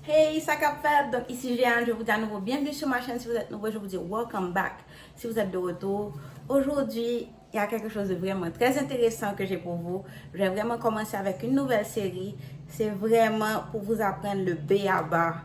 Hey, ça qu'a fait? Donc ici Jeanne, je vous dis à nouveau bienvenue sur ma chaîne. Si vous êtes nouveau, je vous dis welcome back. Si vous êtes de retour, aujourd'hui, il y a quelque chose de vraiment très intéressant que j'ai pour vous. Je vais vraiment commencer avec une nouvelle série. C'est vraiment pour vous apprendre le b.a.-ba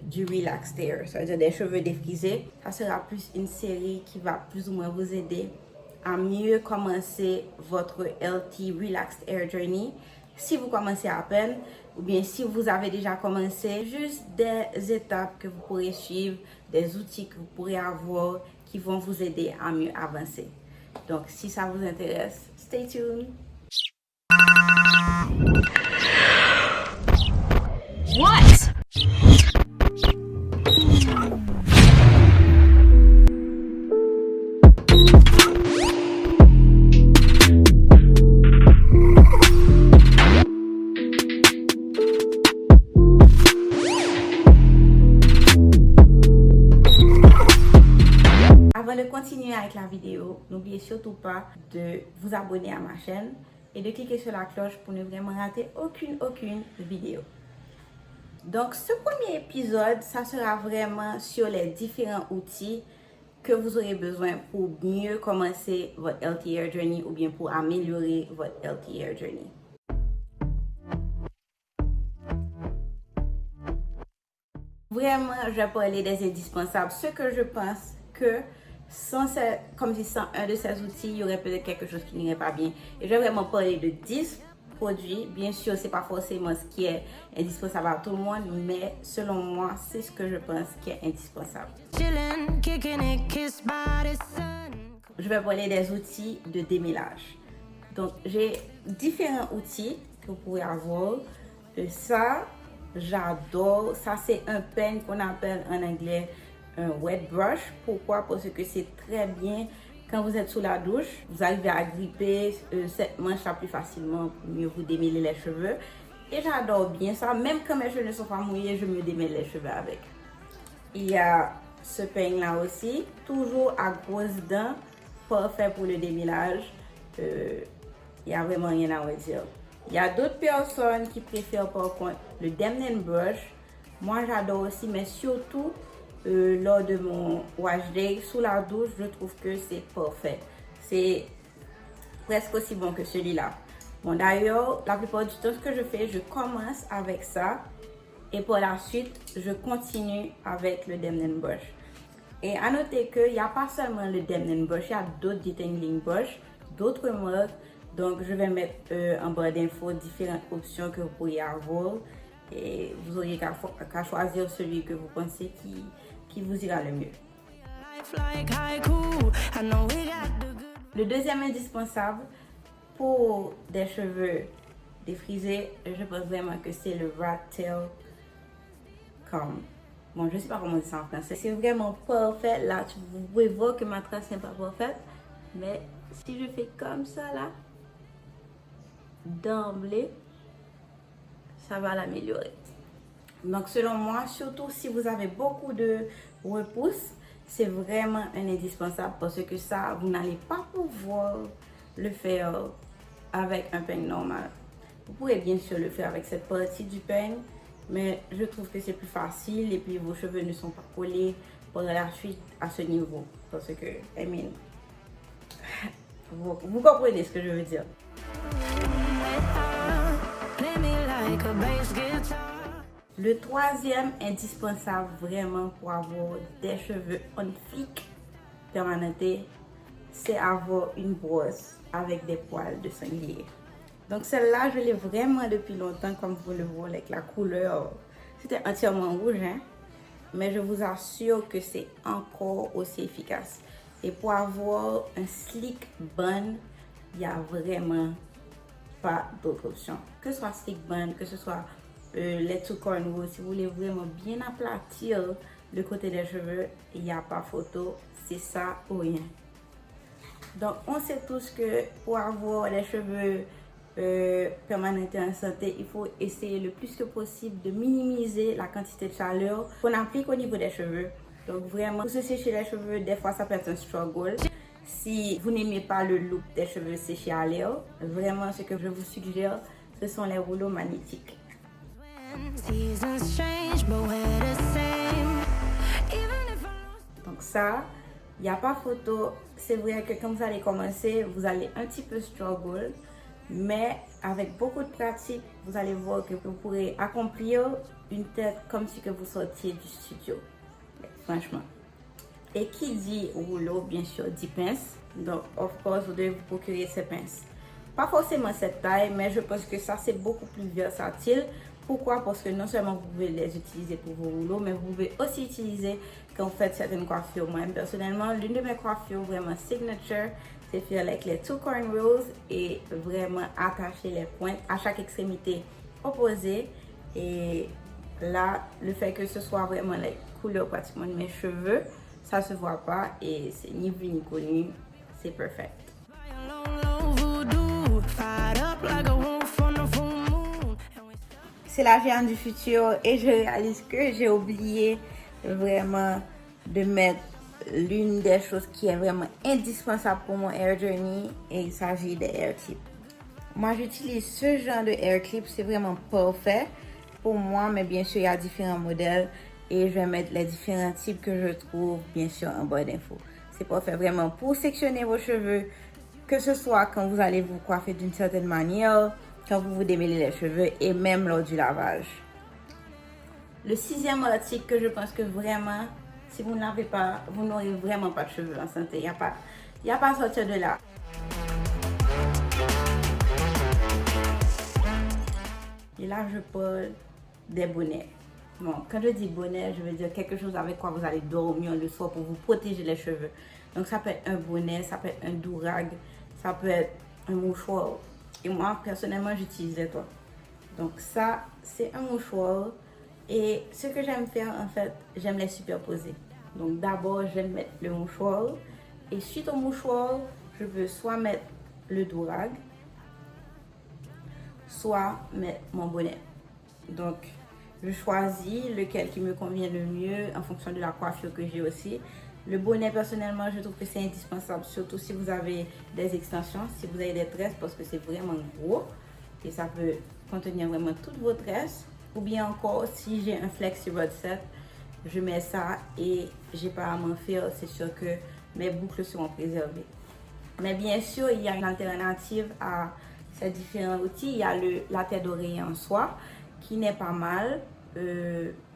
du Relaxed Hair, c'est-à-dire des cheveux défrisés. Ça sera plus une série qui va plus ou moins vous aider à mieux commencer votre LT Relaxed Hair Journey. Si vous commencez à peine, ou bien si vous avez déjà commencé, juste des étapes que vous pourrez suivre, des outils que vous pourrez avoir qui vont vous aider à mieux avancer. Donc, si ça vous intéresse, stay tuned. What? Avant de continuer avec la vidéo, n'oubliez surtout pas de vous abonner à ma chaîne et de cliquer sur la cloche pour ne vraiment rater aucune vidéo. Donc, ce premier épisode, ça sera vraiment sur les différents outils que vous aurez besoin pour mieux commencer votre LT Hair Journey ou bien pour améliorer votre LT Hair Journey. Vraiment, je vais parler des indispensables. Ce que je pense que sans un de ces outils, il y aurait peut-être quelque chose qui n'irait pas bien. Et je vais vraiment parler de 10 produits. Bien sûr, ce n'est pas forcément ce qui est indispensable à tout le monde, mais selon moi, c'est ce que je pense qui est indispensable. Je vais parler des outils de démêlage. Donc, j'ai différents outils que vous pouvez avoir. Ça, j'adore. Ça, c'est un peigne qu'on appelle en anglais un wet brush. Pourquoi? Parce que c'est très bien quand vous êtes sous la douche. Vous arrivez à gripper cette manche-là plus facilement pour mieux vous démêler les cheveux. Et j'adore bien ça. Même quand mes cheveux ne sont pas mouillés, je me démêle les cheveux avec. Il y a ce peigne-là aussi. Toujours à grosses dents. Parfait pour le démêlage. Il n'y a vraiment rien à redire. Il y a d'autres personnes qui préfèrent par contre le Demnen Brush. Moi j'adore aussi, mais surtout lors de mon wash day sous la douche, je trouve que c'est parfait. C'est presque aussi bon que celui-là. Bon, d'ailleurs, la plupart du temps, ce que je fais, je commence avec ça et pour la suite, je continue avec le Demnen Brush. Et à noter qu'il n'y a pas seulement le Demnen Brush, il y a d'autres detangling brush, d'autres marques. Donc, je vais mettre en barre d'infos différentes options que vous pourriez avoir. Et vous aurez qu'à choisir celui que vous pensez qui vous ira le mieux. Le deuxième indispensable pour des cheveux défrisés, je pense vraiment que c'est le Rat Tail Comb. Bon, je ne sais pas comment on dit ça en français. C'est vraiment parfait. Là, vous pouvez voir que ma trace n'est pas parfaite. Mais si je fais comme ça, là, d'emblée, ça va l'améliorer. Donc, selon moi, surtout si vous avez beaucoup de repousse, c'est vraiment un indispensable parce que ça, vous n'allez pas pouvoir le faire avec un peigne normal. Vous pourrez bien sûr le faire avec cette partie du peigne, mais je trouve que c'est plus facile et puis vos cheveux ne sont pas collés pour la suite à ce niveau. Parce que, vous comprenez ce que je veux dire. Le troisième indispensable vraiment pour avoir des cheveux on flic permanentés, c'est avoir une brosse avec des poils de sanglier. Donc celle-là, je l'ai vraiment depuis longtemps, comme vous le voyez avec la couleur. C'était entièrement rouge, hein? Mais je vous assure que c'est encore aussi efficace. Et pour avoir un slick bun, il n'y a vraiment pas d'autre option. Que ce soit slick bun, que ce soit les two cornrows, si vous voulez vraiment bien aplatir le côté des cheveux, il n'y a pas photo, c'est ça ou rien. Donc on sait tous que pour avoir les cheveux permanents en santé, il faut essayer le plus que possible de minimiser la quantité de chaleur qu'on applique au niveau des cheveux. Donc vraiment, pour se sécher les cheveux, des fois ça peut être un struggle. Si vous n'aimez pas le look des cheveux séchés à l'air, vraiment ce que je vous suggère, ce sont les rouleaux magnétiques. ça, il n'y a pas photo. C'est vrai que quand vous allez commencer, vous allez un petit peu struggle, mais avec beaucoup de pratique, vous allez voir que vous pourrez accomplir une tête comme si que vous sortiez du studio. Franchement. Et qui dit rouleau, bien sûr, dit pince. Donc, of course, vous devez vous procurer ces pinces. Pas forcément cette taille, mais je pense que ça, c'est beaucoup plus versatile. Pourquoi? Parce que non seulement vous pouvez les utiliser pour vos rouleaux, mais vous pouvez aussi utiliser quand vous faites certaines coiffures. Moi, personnellement, l'une de mes coiffures vraiment signature, c'est faire avec les two cornrows et vraiment attacher les pointes à chaque extrémité opposée. Et là, le fait que ce soit vraiment la couleur pratiquement de mes cheveux, ça se voit pas et c'est ni vu ni connu, c'est perfect. C'est la géante du futur et je réalise que j'ai oublié vraiment de mettre l'une des choses qui est vraiment indispensable pour mon hair journey et il s'agit des hair clips. Moi j'utilise ce genre de hair clip, c'est vraiment parfait pour moi, mais bien sûr il y a différents modèles et je vais mettre les différents types que je trouve bien sûr en barre d'infos. C'est parfait vraiment pour sectionner vos cheveux, que ce soit quand vous allez vous coiffer d'une certaine manière, quand vous vous démêlez les cheveux et même lors du lavage. Le 6e article que je pense que vraiment, si vous ne l'avez pas, vous n'aurez vraiment pas de cheveux en santé. Il n'y a pas à sortir de là. Et là, je parle des bonnets. Bon, quand je dis bonnet, je veux dire quelque chose avec quoi vous allez dormir le soir pour vous protéger les cheveux. Donc, ça peut être un bonnet, ça peut être un durag, ça peut être un mouchoir. Et moi, personnellement, j'utilise les trois. Donc ça, c'est un mouchoir. Et ce que j'aime faire, en fait, j'aime les superposer. Donc d'abord, je vais mettre le mouchoir. Et suite au mouchoir, je peux soit mettre le durag, soit mettre mon bonnet. Donc, je choisis lequel qui me convient le mieux en fonction de la coiffure que j'ai aussi. Le bonnet, personnellement, je trouve que c'est indispensable, surtout si vous avez des extensions, si vous avez des tresses, parce que c'est vraiment gros et ça peut contenir vraiment toutes vos tresses. Ou bien encore, si j'ai un flexi rod set, je mets ça et j'ai pas à m'en faire, c'est sûr que mes boucles seront préservées. Mais bien sûr, il y a une alternative à ces différents outils. Il y a la tête d'oreiller en soie, qui n'est pas mal.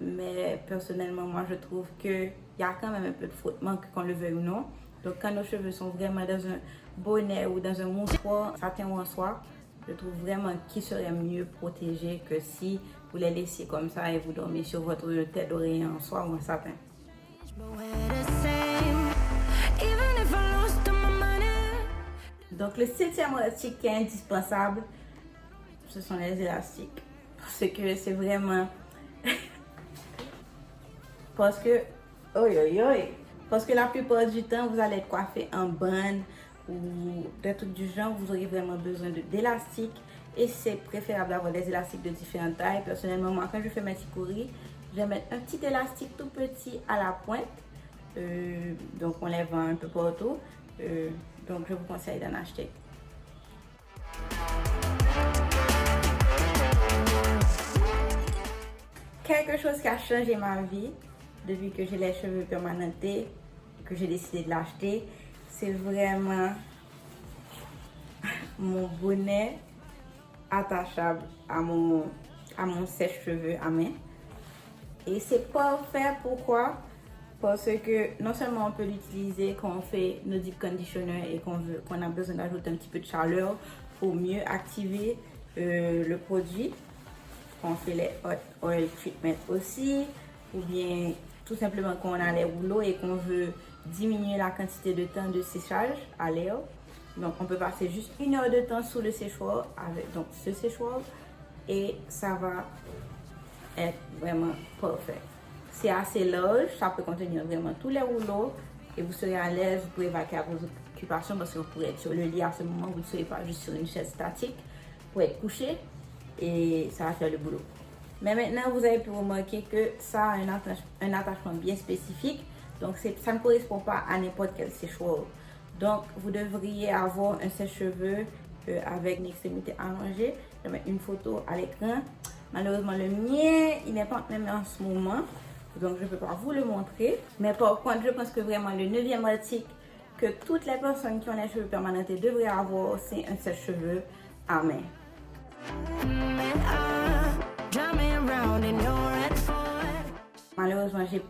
Mais personnellement, moi, je trouve qu'il y a quand même un peu de frottement, qu'on le veuille ou non. Donc, quand nos cheveux sont vraiment dans un bonnet ou dans un mouchoir, satin ou en soie, je trouve vraiment qu'ils seraient mieux protégés que si vous les laissiez comme ça et vous dormez sur votre tête d'oreiller en soie ou en satin. Donc, le 7e article qui est indispensable, ce sont les élastiques. Parce que c'est vraiment... Parce que la plupart du temps, vous allez être coiffé en bande ou des trucs du genre, vous aurez vraiment besoin d'élastiques. Et c'est préférable d'avoir des élastiques de différentes tailles. Personnellement, moi, quand je fais mes ticoris, je vais mettre un petit élastique tout petit à la pointe. Donc, on les vend un peu partout. Donc, je vous conseille d'en acheter. Quelque chose qui a changé ma vie depuis que j'ai les cheveux permanentés, que j'ai décidé de l'acheter, c'est vraiment mon bonnet attachable à mon sèche-cheveux à main. Et c'est parfait, pourquoi? Parce que non seulement on peut l'utiliser quand on fait nos deep conditioner et qu'on a besoin d'ajouter un petit peu de chaleur pour mieux activer le produit. On fait les hot oil treatment aussi, ou bien tout simplement quand on a les rouleaux et qu'on veut diminuer la quantité de temps de séchage à l'air. Donc on peut passer juste 1 heure de temps sous le séchoir avec donc ce séchoir et ça va être vraiment parfait. C'est assez large, ça peut contenir vraiment tous les rouleaux et vous serez à l'aise, vous pouvez vaquer à vos occupations parce que vous pourrez être sur le lit à ce moment, vous ne serez pas juste sur une chaise statique pour être couché et ça va faire le boulot. Mais maintenant, vous avez pu remarquer que ça a un attachement bien spécifique, donc ça ne correspond pas à n'importe quel séchoir. Donc, vous devriez avoir un sèche-cheveux avec une extrémité allongée. Je vais mettre une photo à l'écran. Malheureusement, le mien, il n'est pas même en ce moment. Donc je ne peux pas vous le montrer. Mais par contre, je pense que vraiment le 9e article que toutes les personnes qui ont les cheveux permanentés devraient avoir, c'est un sèche-cheveux à main. Malheureusement, j'ai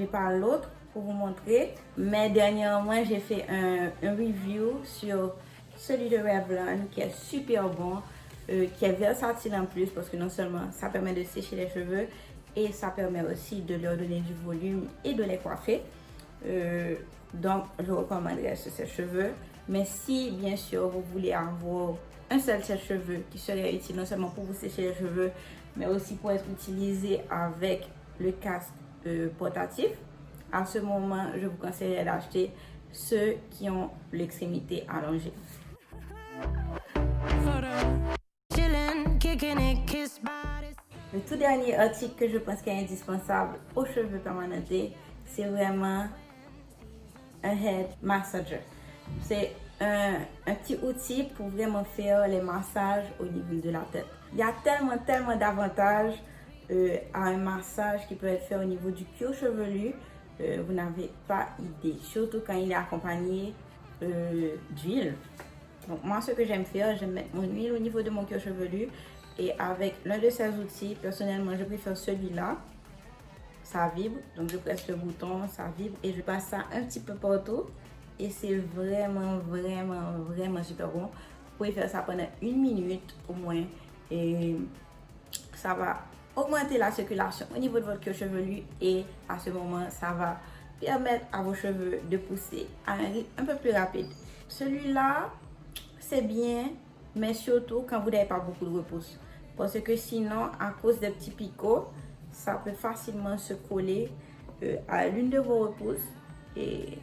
pas l'autre pour vous montrer. Mais dernièrement, j'ai fait un review sur celui de Revlon qui est super bon, qui est versatile en plus parce que non seulement ça permet de sécher les cheveux et ça permet aussi de leur donner du volume et de les coiffer. Donc, je recommanderais ce sèche-cheveux. Mais si, bien sûr, vous voulez avoir un seul sèche-cheveux qui serait utile non seulement pour vous sécher les cheveux, mais aussi pour être utilisé avec le casque portatif, à ce moment, je vous conseillerais d'acheter ceux qui ont l'extrémité allongée. Le tout dernier article que je pense qu'il est indispensable aux cheveux permanentés, c'est vraiment un head massager. C'est un petit outil pour vraiment faire les massages au niveau de la tête. Il y a tellement d'avantages à un massage qui peut être fait au niveau du cuir chevelu. Vous n'avez pas idée, surtout quand il est accompagné d'huile. Donc moi, ce que j'aime faire, j'aime mettre mon huile au niveau de mon cuir chevelu et avec l'un de ces outils, personnellement, je préfère celui-là. Ça vibre, donc je presse le bouton, ça vibre et je passe ça un petit peu partout et c'est vraiment super bon. Vous pouvez faire ça pendant 1 minute au moins et ça va augmenter la circulation au niveau de votre cuir chevelu et à ce moment, ça va permettre à vos cheveux de pousser à un rythme un peu plus rapide. Celui-là, c'est bien, mais surtout quand vous n'avez pas beaucoup de repousse. Parce que sinon, à cause des petits picots, ça peut facilement se coller à l'une de vos repousses et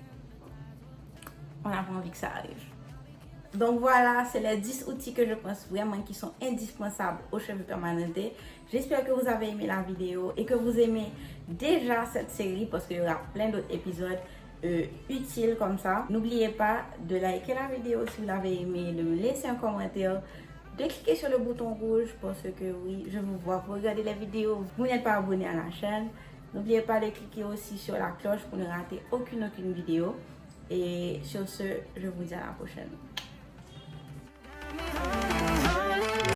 on n'a pas envie que ça arrive. Donc voilà, c'est les 10 outils que je pense vraiment qui sont indispensables aux cheveux permanentés. J'espère que vous avez aimé la vidéo et que vous aimez déjà cette série parce qu'il y aura plein d'autres épisodes utiles comme ça. N'oubliez pas de liker la vidéo si vous l'avez aimé, de me laisser un commentaire, de cliquer sur le bouton rouge parce que oui, je vous vois, vous regardez les vidéos, vous n'êtes pas abonné à la chaîne. N'oubliez pas de cliquer aussi sur la cloche pour ne rater aucune vidéo. Et sur ce, je vous dis à la prochaine.